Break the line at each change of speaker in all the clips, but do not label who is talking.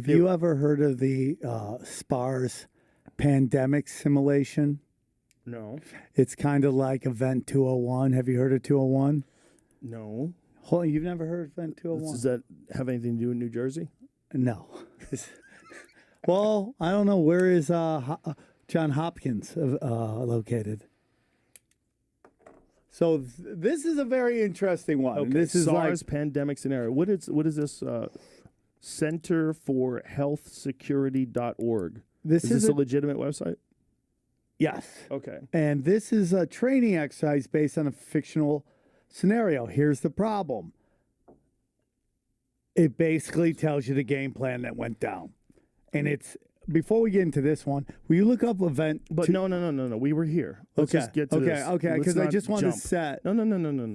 Have you ever heard of the SPARS pandemic simulation?
No.
It's kind of like Event 201. Have you heard of 201?
No.
Hold on, you've never heard of Event 201?
Does that have anything to do with New Jersey?
No. Well, I don't know. Where is John Hopkins located? So this is a very interesting one.
Okay.
This is
SARS pandemic scenario. What is this? Center for Health Security.org.
This
is this a legitimate website?
Yes.
Okay.
And this is a training exercise based on a fictional scenario. Here's the problem. It basically tells you the game plan that went down. And it's, before we get into this one, will you look up event?
But no. We were here. Let's just get to this.
Okay, because I just want to set.
No.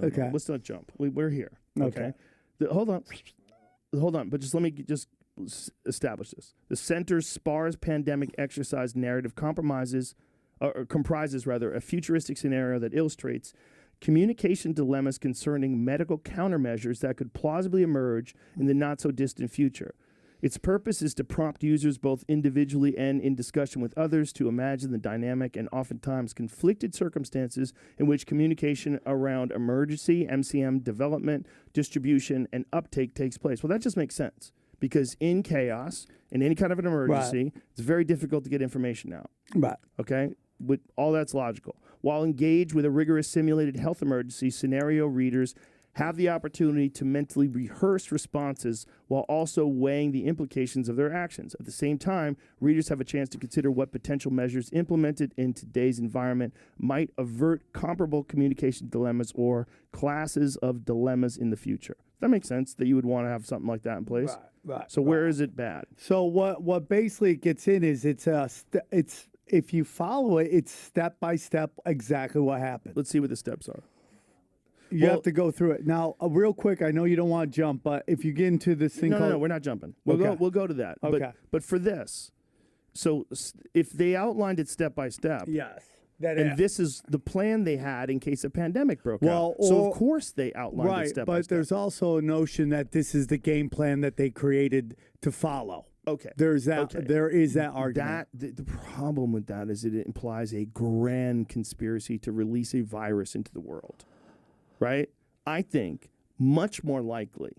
Okay.
Let's not jump. We're here.
Okay.
Hold on. But let me establish this. The Center's SPARS pandemic exercise narrative comprises a futuristic scenario that illustrates communication dilemmas concerning medical countermeasures that could plausibly emerge in the not-so-distant future. Its purpose is to prompt users both individually and in discussion with others to imagine the dynamic and oftentimes conflicted circumstances in which communication around emergency, MCM development, distribution, and uptake takes place. Well, that just makes sense because in chaos, in any kind of an emergency, it's very difficult to get information out.
Right.
Okay? With all that's logical. While engaged with a rigorous simulated health emergency, scenario readers have the opportunity to mentally rehearse responses while also weighing the implications of their actions. At the same time, readers have a chance to consider what potential measures implemented in today's environment might avert comparable communication dilemmas or classes of dilemmas in the future. Does that make sense that you would want to have something like that in place?
Right.
So where is it bad?
So what basically gets in is it's if you follow it, it's step by step exactly what happened.
Let's see what the steps are.
You have to go through it. Now, real quick, I know you don't want to jump, but if you get into this thing
No, we're not jumping. We'll go to that.
Okay.
But for this, so if they outlined it step by step.
Yes.
This is the plan they had in case a pandemic broke out. So, of course, they outlined it step by step.
But there's also a notion that this is the game plan that they created to follow.
Okay.
There is that argument.
The problem with that is it implies a grand conspiracy to release a virus into the world, right? I think much more likely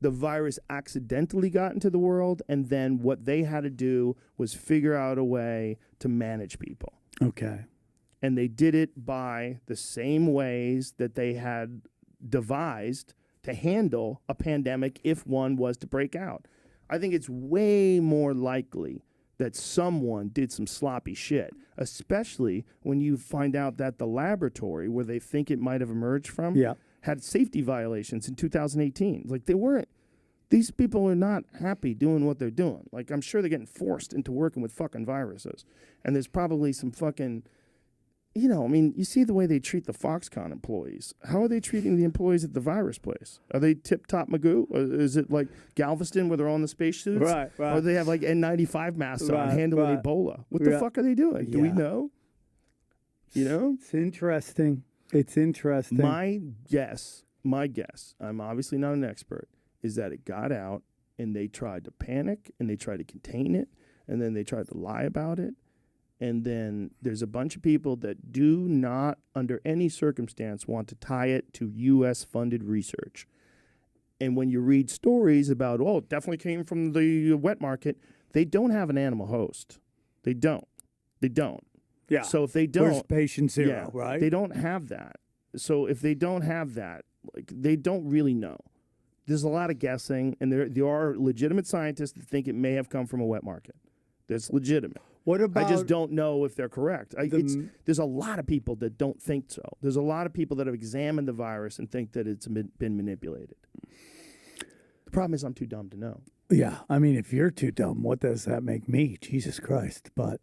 the virus accidentally got into the world, and then what they had to do was figure out a way to manage people.
Okay.
And they did it by the same ways that they had devised to handle a pandemic if one was to break out. I think it's way more likely that someone did some sloppy shit, especially when you find out that the laboratory where they think it might have emerged from had safety violations in 2018. Like these people are not happy doing what they're doing. Like I'm sure they're getting forced into working with fucking viruses. And there's probably some fucking, you see the way they treat the Foxconn employees. How are they treating the employees at the virus place? Are they tip-top Magoo? Or is it like Galveston where they're all in the spacesuits?
Right.
Or they have like N95 masks on handling Ebola? What the fuck are they doing? Do we know?
It's interesting.
My guess, I'm obviously not an expert, is that it got out and they tried to panic and they tried to contain it and then they tried to lie about it. And then there's a bunch of people that do not, under any circumstance, want to tie it to U.S.-funded research. And when you read stories about, it definitely came from the wet market, they don't have an animal host. They don't.
Yeah.
So if they don't...
Where's patient zero, right?
They don't have that. So if they don't have that, they don't really know. There's a lot of guessing, and there are legitimate scientists that think it may have come from a wet market. That's legitimate.
What about...
I just don't know if they're correct. There's a lot of people that don't think so. There's a lot of people that have examined the virus and think that it's been manipulated. The problem is I'm too dumb to know.
Yeah, if you're too dumb, what does that make me? Jesus Christ. But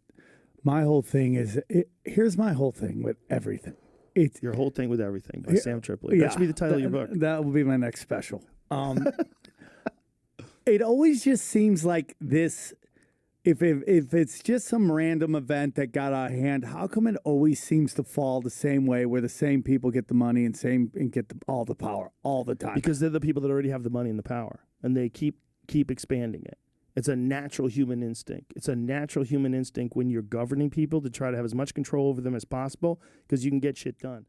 my whole thing is, here's my whole thing with everything.
Your whole thing with everything by Sam Tripoli. That should be the title of your book.
That will be my next special. It always just seems like this... If it's just some random event that got out of hand, how come it always seems to fall the same way, where the same people get the money and get all the power all the time?
Because they're the people that already have the money and the power, and they keep expanding it. It's a natural human instinct. It's a natural human instinct when you're governing people to try to have as much control over them as possible because you can get shit done.